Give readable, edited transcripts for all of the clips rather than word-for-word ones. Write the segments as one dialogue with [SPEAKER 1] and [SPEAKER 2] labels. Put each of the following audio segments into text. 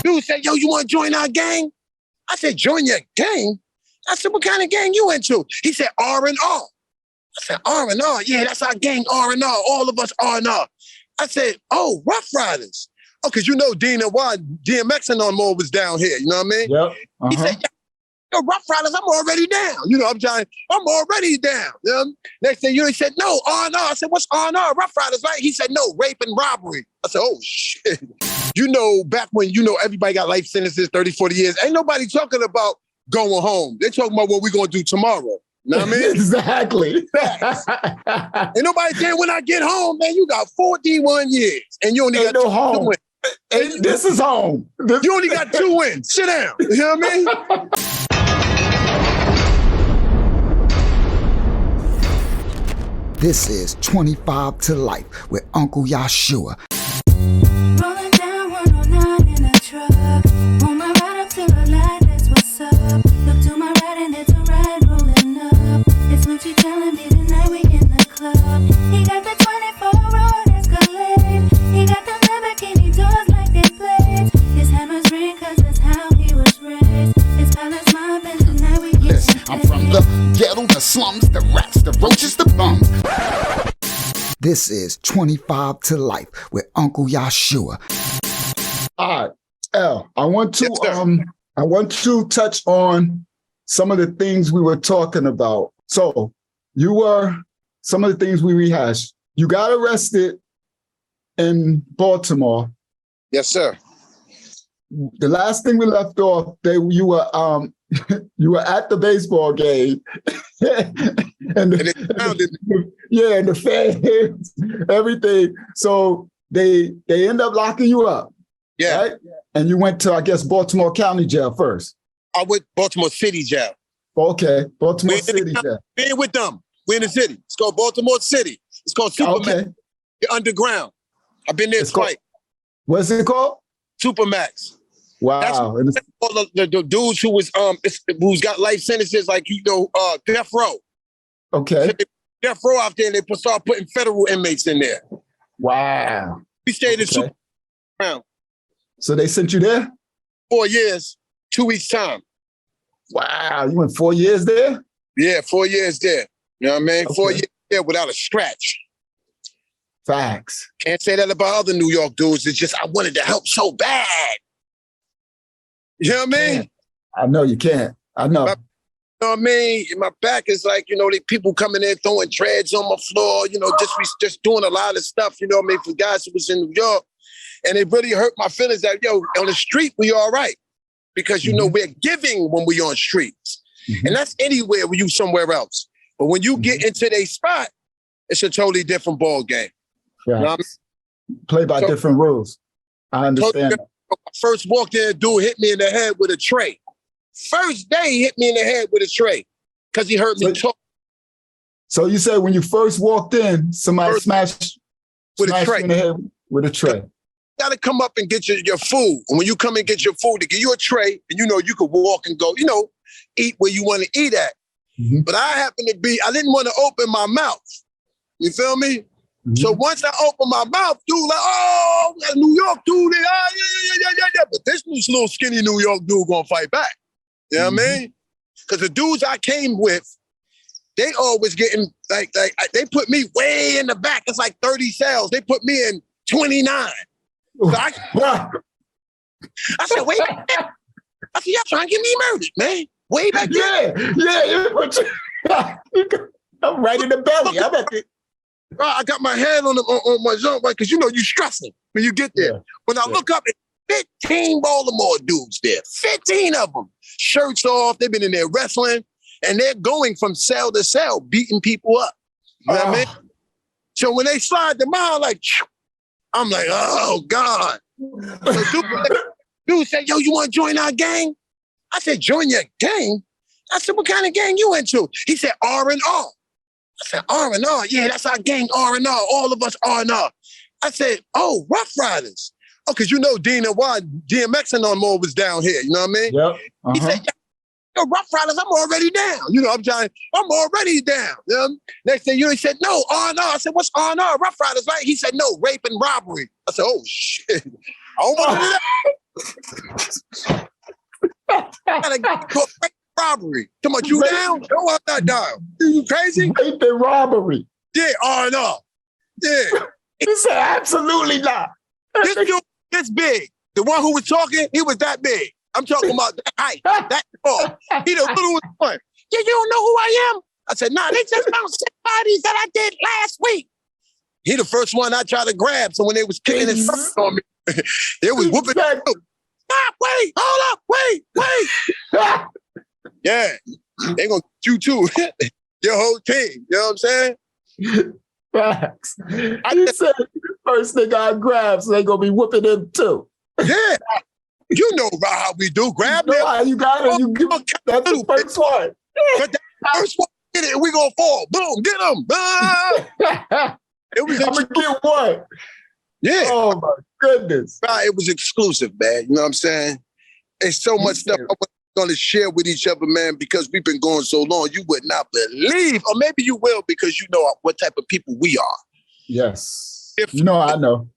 [SPEAKER 1] Dude said, yo, you want to join our gang? I said, join your gang? I said, what kind of gang you into? He said, R&R. I said, R&R? Yeah, that's our gang, R&R. All of us R&R. I said, oh, Rough Riders. Oh, because you know DMX and on more was down here. You know what I mean?
[SPEAKER 2] Yep.
[SPEAKER 1] He said, yo, Rough Riders, I'm already down. You know, I'm already down. You know? Next thing he said, no, R&R. I said, what's R&R? Rough Riders, right? He said, no, rape and robbery. I said, oh, shit. You know, back when, you know, everybody got life sentences, 30, 40 years. Ain't nobody talking about going home. They're talking about what we're going to do tomorrow. You know what I mean?
[SPEAKER 2] Exactly.
[SPEAKER 1] Ain't nobody saying when I get home, man, you got 41 years and you only got
[SPEAKER 2] no
[SPEAKER 1] 2
[SPEAKER 2] home.
[SPEAKER 1] wins.
[SPEAKER 2] This is home.
[SPEAKER 1] You only got 2 wins. Sit down. You know what I mean?
[SPEAKER 3] This is 25 to Life with Uncle Yashua.
[SPEAKER 4] Rolling down 109 in a truck. On my ride up to the light, that's what's up. Look to my right and it's a ride rolling up. It's Lucci telling me tonight we in the club. He got the 24 road Escalade. He got the Lamborghini doors like they blades. His hammers ring cause that's how he was raised. His palace mob and tonight we get
[SPEAKER 3] Listen, I'm from the ghetto, the slums, the rats, the roaches, the bums. This is 25 to Life with Uncle Yashua.
[SPEAKER 2] All right, L, I want to touch on some of the things we were talking about. So some of the things we rehashed. You got arrested in Baltimore.
[SPEAKER 1] Yes, sir.
[SPEAKER 2] The last thing we left off, you were at the baseball game. and the fans, everything. So they end up locking you up.
[SPEAKER 1] Yeah.
[SPEAKER 2] Right? And you went to, I guess, Baltimore County Jail first.
[SPEAKER 1] I went Baltimore City Jail.
[SPEAKER 2] Okay, Baltimore City Jail.
[SPEAKER 1] We ain't with them. We're in the city. It's called Baltimore City. It's called Supermax.
[SPEAKER 2] Okay.
[SPEAKER 1] You're underground. I've been there twice.
[SPEAKER 2] What's it called?
[SPEAKER 1] Supermax.
[SPEAKER 2] Wow.
[SPEAKER 1] That's all the dudes who's got life sentences like, you know, death row.
[SPEAKER 2] Okay.
[SPEAKER 1] Death row out there, and they start putting federal inmates in there.
[SPEAKER 2] Wow.
[SPEAKER 1] We stayed in Supermax.
[SPEAKER 2] So they sent you there?
[SPEAKER 1] 4 years, 2 weeks time.
[SPEAKER 2] Wow. You went 4 years there?
[SPEAKER 1] Yeah, 4 years there. You know what I mean?
[SPEAKER 2] Okay.
[SPEAKER 1] 4 years there without a scratch.
[SPEAKER 2] Facts.
[SPEAKER 1] Can't say that about other New York dudes. It's just I wanted to help so bad. You know what I mean?
[SPEAKER 2] I know you can't. I know.
[SPEAKER 1] You know what I mean? My back is like, you know, the people coming in throwing dreads on my floor, you know, just doing a lot of stuff, you know what I mean, for guys who was in New York. And it really hurt my feelings that, yo, on the street, we all right. Because, you know, we're giving when we on streets. And that's anywhere when you somewhere else. But when you get into their spot, it's a totally different ball game.
[SPEAKER 2] Right.
[SPEAKER 1] You know what I mean?
[SPEAKER 2] Play by different rules. I understand.
[SPEAKER 1] First walked in, dude hit me in the head with a tray. First day, he hit me in the head with a tray because he heard me talk.
[SPEAKER 2] So you said when you first walked in, somebody smashed
[SPEAKER 1] with a tray.
[SPEAKER 2] You in the head with a tray.
[SPEAKER 1] You got to come up and get your food. And when you come and get your food, they give you a tray, and you know you could walk and go, you know, eat where you want to eat at. But I didn't want to open my mouth. You feel me? So once I opened my mouth, dude, like, oh, that New York dude, yeah. But this little skinny New York dude gonna fight back. You know what I mean? Because the dudes I came with, they always getting, like they put me way in the back. It's like 30 cells. They put me in 29. So I said, wait. I said, y'all trying to get me murdered, man. Way back there.
[SPEAKER 2] Yeah. I'm right in the belly. I'm at the...
[SPEAKER 1] I got my hand on my jump, right? Because you know you stressing when you get there. When I look up, 15 Baltimore dudes there, 15 of them, shirts off. They've been in there wrestling, and they're going from cell to cell, beating people up. You know what I mean? So when they slide them out, like, I'm like, oh God. So dude said, yo, you want to join our gang? I said, join your gang? I said, what kind of gang you into? He said, R&R. I said, R&R? Yeah, that's our gang, R&R. All of us R&R. I said, oh, Rough Riders. Oh, because you know DMX and on more was down here. You know what I mean?
[SPEAKER 2] Yep.
[SPEAKER 1] He said, yo, Rough Riders, I'm already down. You know, I'm already down. You know? Next thing he said, no, R&R. I said, what's R&R? Rough Riders, right? He said, no, rape and robbery. I said, oh, shit. I don't want to do that. robbery. Come on, you down? No, I'm not down. You crazy?
[SPEAKER 2] Rape and robbery.
[SPEAKER 1] Yeah, R&R. Yeah.
[SPEAKER 2] He said, absolutely not.
[SPEAKER 1] This dude, this big. The one who was talking, he was that big. I'm talking about that height, that tall. He the littlest one. Yeah, you don't know who I am? I said, nah, they just found 6 bodies that I did last week. He the first one I tried to grab. So when they was kicking his first on me, they was whooping. Stop, wait, hold up, wait. Yeah, they gonna get you too. Your whole team, you know what I'm saying?
[SPEAKER 2] Facts. He said first thing I grab, so they gonna be whooping him too.
[SPEAKER 1] Yeah. You know how we do. Grab them.
[SPEAKER 2] How you got it. You give that's the first one.
[SPEAKER 1] But that first one, get it, we gonna fall. Boom, get them. It was
[SPEAKER 2] I'm gonna get one.
[SPEAKER 1] Yeah.
[SPEAKER 2] Oh my goodness.
[SPEAKER 1] It was exclusive, man. You know what I'm saying? It's so much stuff I was gonna share with each other, man, because we've been going so long. You would not believe, or maybe you will, because you know what type of people we are.
[SPEAKER 2] Yes. I know.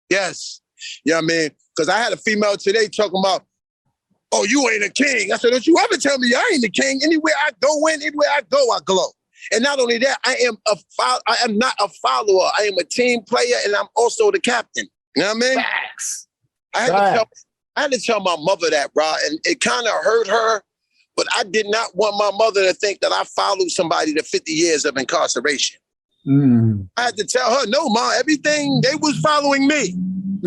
[SPEAKER 1] Yes. You know what I mean? Because I had a female today talking about, oh, you ain't a king. I said, don't you ever tell me I ain't the king. Anywhere I go anywhere I go, I glow. And not only that, I am not a follower. I am a team player, and I'm also the captain. You know what I mean?
[SPEAKER 2] Facts.
[SPEAKER 1] I had to tell my mother that, bro, and it kind of hurt her, but I did not want my mother to think that I followed somebody to 50 years of incarceration. I had to tell her, no, Ma, everything, they was following me.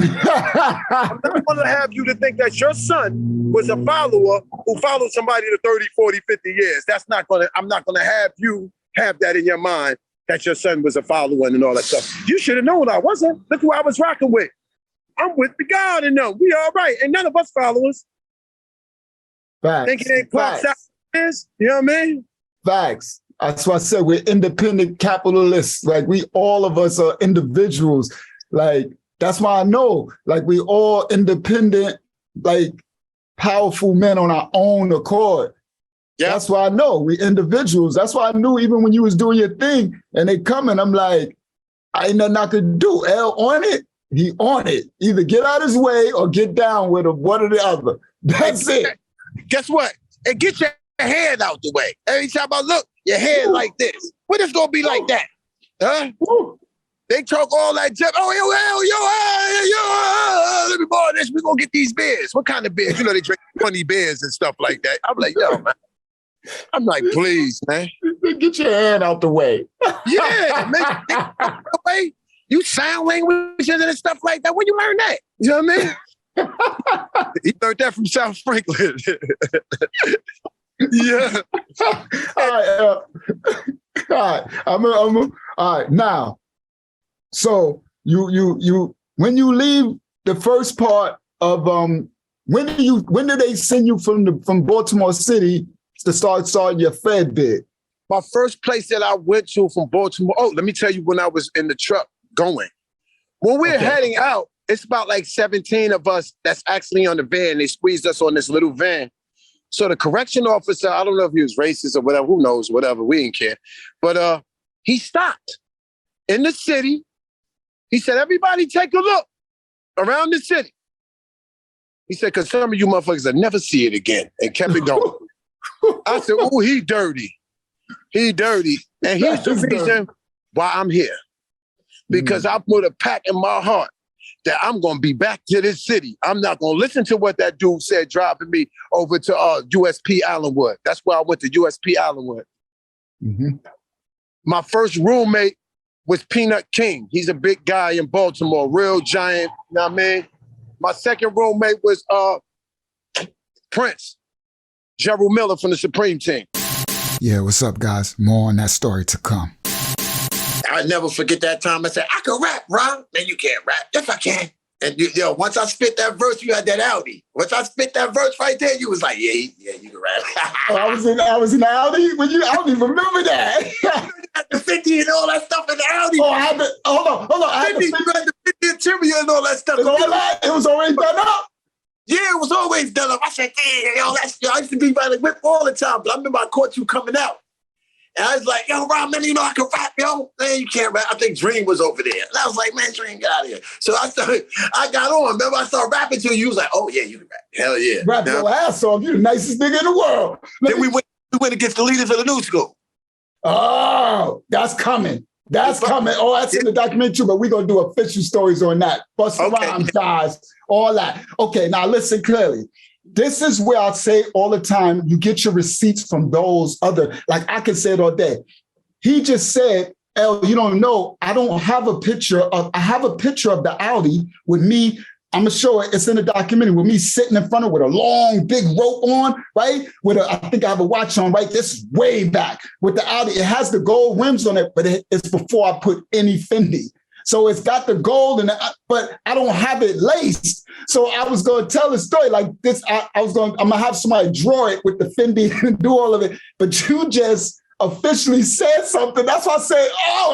[SPEAKER 1] I'm not going to have you to think that your son was a follower who followed somebody to 30, 40, 50 years. I'm not going to have you have that in your mind that your son was a follower and all that stuff. You should have known I wasn't. Look who I was rocking with. I'm with the God and them. We all right. And none of us followers.
[SPEAKER 2] Facts.
[SPEAKER 1] Think it ain't clock is. You know what I mean?
[SPEAKER 2] Facts. That's why I said we're independent capitalists. Like all of us are individuals. Like, that's why I know, like, we all independent, like, powerful men on our own accord. Yeah. That's why I know we individuals. That's why I knew even when you was doing your thing and they coming, I'm like, I ain't nothing I could do. L on it, he on it. Either get out his way or get down with him, one or the other. That's it.
[SPEAKER 1] Guess what? And get your head out the way. Every time I look, your head like this. What is gonna be like that? Huh? They talk all that jump. Oh, yo, let me borrow this. We're going to get these beers. What kind of beers? You know, they drink funny beers and stuff like that. I'm like, yo, man. I'm like, please, man.
[SPEAKER 2] Get your hand out the way.
[SPEAKER 1] Yeah, man. Get out the way. You sign languages and stuff like that. Where you learn that? You know what I mean? He learned that from South Franklin. Yeah.
[SPEAKER 2] All right. All right. Now, so you when you leave the first part of when did they send you from Baltimore City to start your Fed bid?
[SPEAKER 1] My first place that I went to from Baltimore. Oh, let me tell you when I was in the truck going. When we're heading out, it's about like 17 of us that's actually on the van. They squeezed us on this little van. So the correction officer, I don't know if he was racist or whatever, who knows, whatever, we didn't care. But he stopped in the city. He said, everybody take a look around the city. He said, because some of you motherfuckers will never see it again, and kept it going. I said, oh, he dirty. He dirty. And here's the reason why I'm here. Because I put a pact in my heart that I'm going to be back to this city. I'm not going to listen to what that dude said driving me over to USP Allenwood. That's where I went to USP Allenwood. Mm-hmm. My first roommate was Peanut King. He's a big guy in Baltimore, real giant, you know what I mean? My second roommate was Prince, Gerald Miller from the Supreme Team.
[SPEAKER 3] Yeah, what's up, guys? More on that story to come.
[SPEAKER 1] I never forget that time I said, I can rap, bro. Man, you can't rap. Yes, I can. And once I spit that verse, you had that Audi. Once I spit that verse right there, you was like, yeah, you can rap.
[SPEAKER 2] I was in the Audi when I don't even remember that.
[SPEAKER 1] The 50 and all that stuff in the Audi.
[SPEAKER 2] Oh, I had to, hold on. I had to
[SPEAKER 1] figure out the 50 interior and all that stuff.
[SPEAKER 2] It was already done up.
[SPEAKER 1] Yeah, it was always done up. I said, I used to be by the whip all the time, but I remember I caught you coming out. And I was like, yo, Rob, man, you know I can rap, yo. Man, you can't rap. I think Dream was over there. And I was like, man, Dream, get out of here. So I got on. Remember, I started rapping to you. You was like, oh, yeah, you can rap. Hell yeah.
[SPEAKER 2] Rap your ass off. You the nicest nigga in the world.
[SPEAKER 1] Then we went against the leaders of the new school.
[SPEAKER 2] Oh, that's coming. That's coming. Oh, that's in the documentary too, but we're going to do official stories on that. Busta Rhymes guys, all that. Okay, now listen clearly. This is where I say all the time, you get your receipts from those other, like I can say it all day. He just said, L, you don't know, I have a picture of the Audi with me. I'm gonna show it. It's in the documentary with me sitting in front of with a long, big rope on, right? I think I have a watch on, right? This is way back with the Audi. It has the gold rims on it, but it's before I put any Fendi. So it's got the gold, but I don't have it laced. So I was going to tell the story like this. I'm going to have somebody draw it with the Fendi and do all of it. But you just officially said something. That's why I said,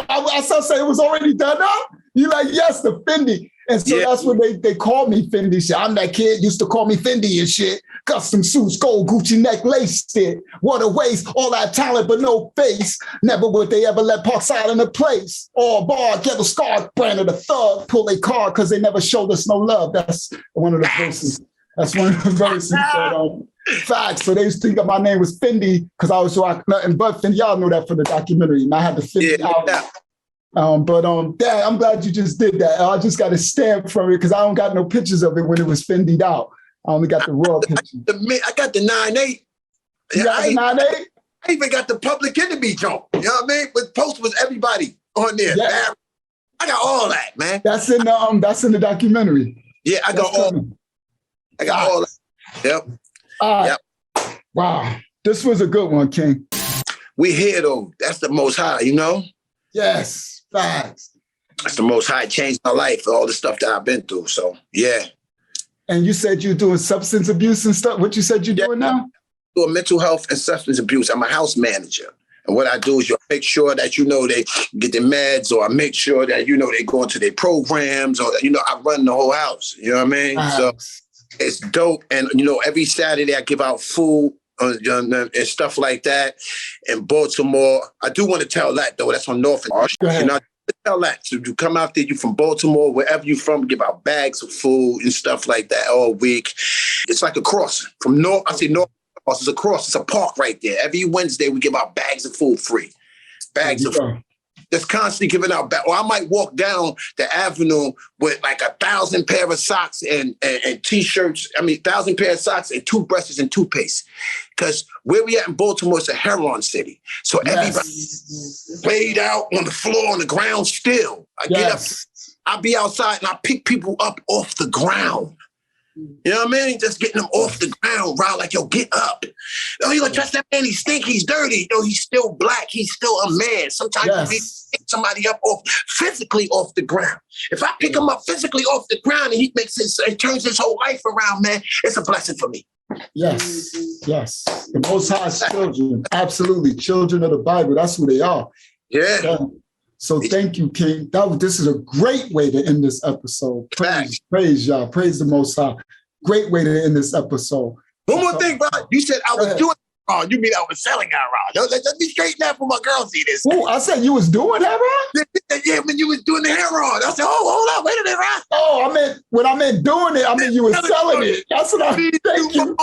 [SPEAKER 2] I said it was already done up. You're like, yes, the Fendi. And so that's what they call me Fendi. Shit. I'm that kid used to call me Fendi and shit. Custom suits, gold Gucci neck, laced it. What a waste, all that talent but no face. Never would they ever let Parkside in a place. All bar, get a scar, brand of the thug, pull a car because they never showed us no love. That's one of the verses. That's one of the verses. Facts. So they used to think that my name was Fendi because I was nothing but Fendi. Y'all know that from the documentary. And I had the Fendi out. Dad, I'm glad you just did that. I just got a stamp from it because I don't got no pictures of it when it was Fendi'd out. I only got the raw picture.
[SPEAKER 1] I got the 9.8.
[SPEAKER 2] You got the 9.8?
[SPEAKER 1] I even got the Public Enemy jump. You know what I mean? With post was everybody on there. Yeah. I got all that, man.
[SPEAKER 2] That's in the documentary.
[SPEAKER 1] Yeah, I got all that. Yep.
[SPEAKER 2] Yep. Wow. This was a good one, King.
[SPEAKER 1] We here though. That's the Most High, you know?
[SPEAKER 2] Yes. Facts.
[SPEAKER 1] That's the Most High changed my life, all the stuff that I've been through. So yeah.
[SPEAKER 2] And you said you're doing substance abuse and stuff. What you said you're doing now?
[SPEAKER 1] Doing mental health and substance abuse. I'm a house manager. And what I do is make sure that, they get their meds, or I make sure that, they go into their programs, or, I run the whole house. You know what I mean? So it's dope. And, every Saturday I give out food and stuff like that in Baltimore. I do want to tell that, though. That's on North. Tell that. So you come out there, you from Baltimore, wherever you from, give out bags of food and stuff like that all week. It's like a cross. From North, I say North, it's a cross. It's a park right there. Every Wednesday, we give out bags of food free. Bags of food. Just constantly giving out bags. Or I might walk down the avenue with like 1,000 pair of socks and T-shirts. 1,000 pair of socks and toothbrushes and toothpaste. Because where we at in Baltimore, it's a heroin city. So everybody laid out on the floor, on the ground still. I get up, I be outside and I pick people up off the ground. You know what I mean? Just getting them off the ground, right? Like, yo, get up. Oh, you gonna trust that man? He stink. He's dirty. He's still black. He's still a man. Sometimes you pick somebody up physically off the ground. If I pick him up physically off the ground and he turns his whole life around, man, it's a blessing for me.
[SPEAKER 2] Yes. The Most High's children, absolutely, children of the Bible. That's who they are.
[SPEAKER 1] Yeah.
[SPEAKER 2] So thank you, King. This is a great way to end this episode. Praise y'all. Praise the Most High. Great way to end this episode.
[SPEAKER 1] One more thing, bro. You said I was doing heroin. You mean I was selling heroin? Let me straighten that for my girl see this.
[SPEAKER 2] Oh, I said you was doing heroin?
[SPEAKER 1] Yeah, when you was doing the heroin. I said, hold on, wait a minute, right?
[SPEAKER 2] Oh, when I meant doing it, I mean you were selling it. That's what I mean. Thank you.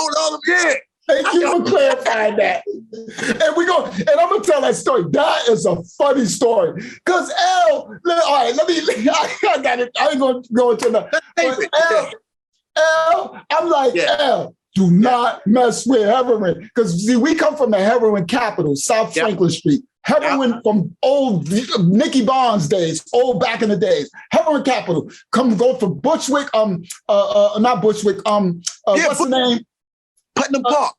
[SPEAKER 2] Thank you for clarifying that. And I'm gonna tell that story. That is a funny story. Cause all right, I got it. I ain't gonna go into that. L, I'm like, L, do not mess with heroin. Because see, we come from the heroin capital, South Franklin Street. Heroin from old Nicky Barnes days, old back in the days. Heroin capital. Go for Bushwick, not Bushwick, what's the name?
[SPEAKER 1] Putnam Park.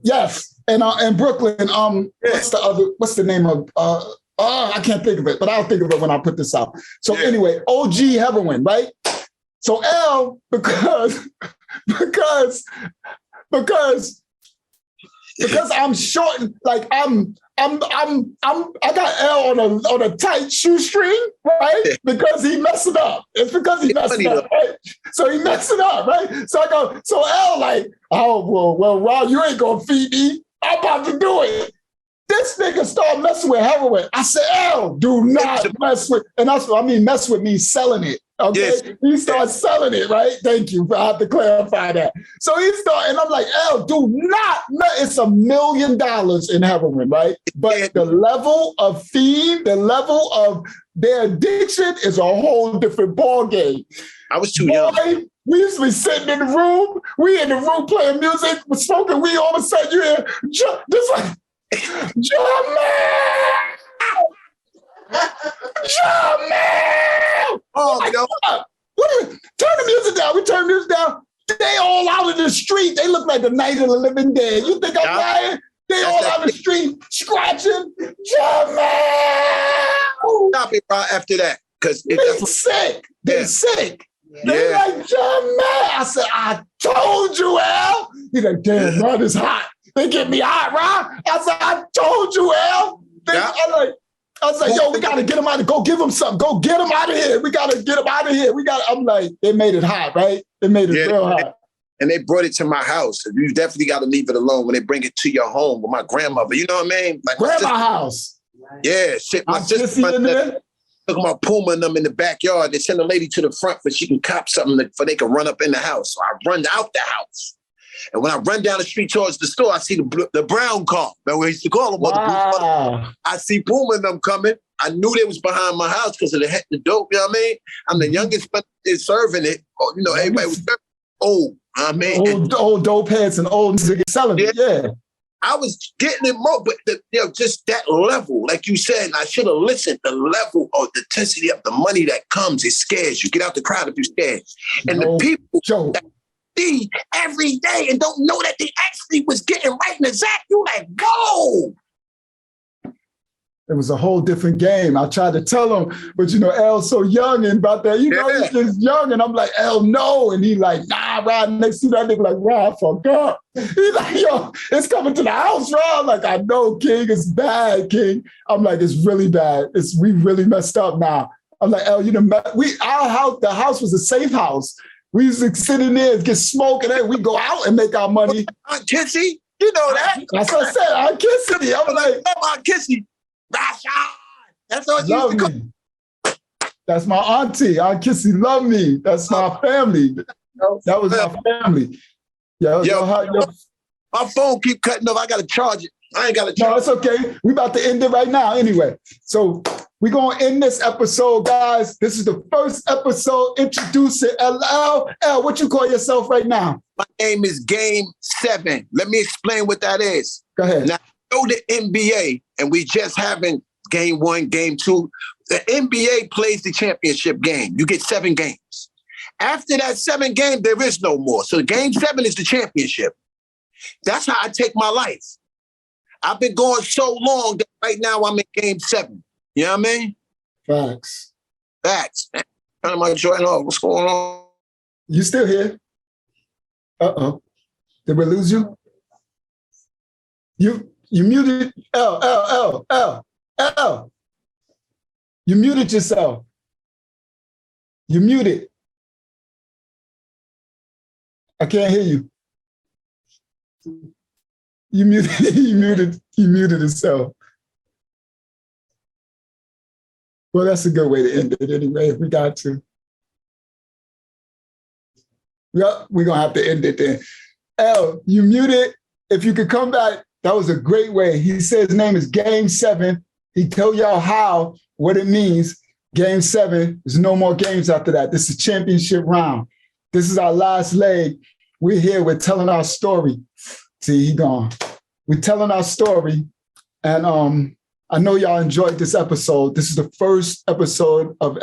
[SPEAKER 2] Yes. And Brooklyn, what's the name of I can't think of it, but I'll think of it when I put this out. So anyway, OG heroin, right? So L, because I'm short, like I got L on a tight shoestring, right? Because he messed it up. It's because he messed it up, right? So he messed it up, right? So L like, well, Rob, you ain't gonna feed me. I'm about to do it. This nigga started messing with heroin. I said, L, do not mess with, and that's what I mean, mess with me selling it. Okay. Yes. He starts selling it, right? Thank you. I have to clarify that. So he started, and I'm like, L, do not, it's $1 million in heroin, right? But the level of fiend, the level of their addiction is a whole different ball game.
[SPEAKER 1] I was too young.
[SPEAKER 2] We used to be sitting in the room. We in the room playing music, smoking weed. All of a sudden, you hear just like, Jamal! Jamal!
[SPEAKER 1] Oh, like, no.
[SPEAKER 2] Turn the music down. We turn the music down. They all out in the street. They look like the night of the living dead. You think I'm lying? They all out in the street scratching. Jamal!
[SPEAKER 1] Stop it right after that. Because
[SPEAKER 2] they're sick. They're sick. They like, Jamal. I said, I told you, Al. He's like, damn, bro, it's hot. They get me hot, right? I said, I told you, Al. I was like, yo, we got to get him out of, go give him something. Go get him out of here. We got to get him out of here. I'm like, they made it hot, right? They made it real hot.
[SPEAKER 1] And they brought it to my house. You definitely got to leave it alone when they bring it to your home with my grandmother. You know what I mean? Like
[SPEAKER 2] grandma's house.
[SPEAKER 1] Yeah, shit. My sister took my Puma and them in the backyard. They send a lady to the front so she can cop something for they can run up in the house. So I run out the house. And when I run down the street towards the store, I see the brown car. Remember we used to call them?
[SPEAKER 2] Wow.
[SPEAKER 1] I see Puma and them coming. I knew they was behind my house because of the dope, you know what I mean? I'm the youngest is serving it. You know, everybody was old. I mean,
[SPEAKER 2] old dope heads and old niggas selling it, yeah.
[SPEAKER 1] I was getting it more, but just that level, like you said, and I should have listened. The level of the intensity of the money that comes, it scares you. Get out the crowd if you're scared. And the people that see every day and don't know that they actually was getting right in the exact, you like, whoa.
[SPEAKER 2] It was a whole different game. I tried to tell him, but L's so young and about that, he's just young. And I'm like, L, no. And he like, nah, Rod. Next to that nigga like, Rod, I fucked up. He's like, yo, it's coming to the house, Rod. I'm like, I know, King, it's bad, King. I'm like, it's really bad. We really messed up now. I'm like, L, the house was a safe house. We used to sit in there and get smoke, and then we go out and make our money.
[SPEAKER 1] Aunt Kissy, you know that.
[SPEAKER 2] That's what I said, Aunt Kissy. I'm like,
[SPEAKER 1] Aunt Kissy. That's all you used to call.
[SPEAKER 2] That's my auntie. Aunt Kissy love me. That's my family. That was my family.
[SPEAKER 1] My phone keep cutting off. I got to charge it. I ain't got to charge it.
[SPEAKER 2] No, it's okay. We about to end it right now anyway. So we're going to end this episode, guys. This is the first episode introducing LL. L, what you call yourself right now?
[SPEAKER 1] My name is Game 7. Let me explain what that is.
[SPEAKER 2] Go ahead.
[SPEAKER 1] Now, know the NBA, and we just having game 1, game 2. The NBA plays the championship game. You get 7 games. After that 7 game, there is no more. So game 7 is the championship. That's how I take my life. I've been going so long that right now I'm in game 7. You know what I mean?
[SPEAKER 2] Facts.
[SPEAKER 1] Am I joining off? What's going on?
[SPEAKER 2] You still here? Uh-oh. Did we lose you? You muted L. You muted yourself. You muted. I can't hear you. You muted yourself. Well, that's a good way to end it anyway, if we got to. Yep, we're gonna have to end it then. L, you muted. If you could come back, that was a great way. He said his name is Game 7. He told y'all what it means. Game 7, there's no more games after that. This is championship round. This is our last leg. We're here, we're telling our story. See, he gone. We're telling our story. And I know y'all enjoyed this episode. This is the first episode of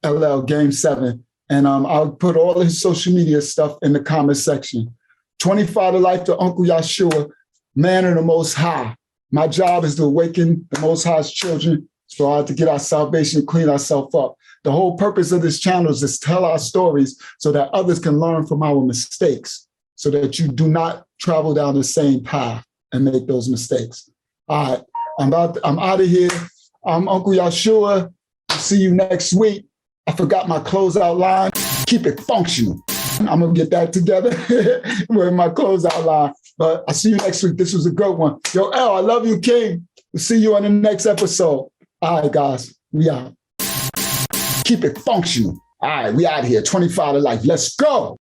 [SPEAKER 2] LL Game 7. And I'll put all of his social media stuff in the comment section. 25 to life to Uncle Yahshua, man of the Most High. My job is to awaken the Most High's children so to get our salvation and clean ourselves up. The whole purpose of this channel is to tell our stories so that others can learn from our mistakes, so that you do not travel down the same path and make those mistakes. All right, I'm out of here. I'm Uncle Yahshua. See you next week. I forgot my closeout line. Keep it functional. I'm gonna get that together with my closeout line. But I'll see you next week. This was a good one. Yo, L, I love you, King. We'll see you on the next episode. All right, guys, we out. Keep it functional. All right, we out here. 25 to life. Let's go.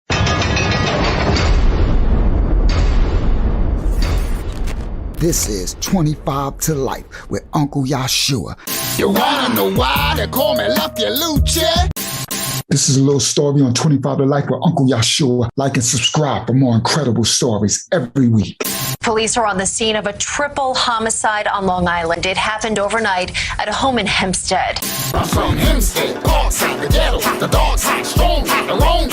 [SPEAKER 3] This is 25 to Life with Uncle Yashua.
[SPEAKER 5] You wanna know why they call me Lucky Lucha?
[SPEAKER 2] This is a little story on 25 to Life with Uncle Yashua. Like and subscribe for more incredible stories every week.
[SPEAKER 6] Police are on the scene of a triple homicide on Long Island. It happened overnight at a home in Hempstead.
[SPEAKER 5] I'm from Hempstead, Parkside, the ghetto, the dark side, strong, the wrong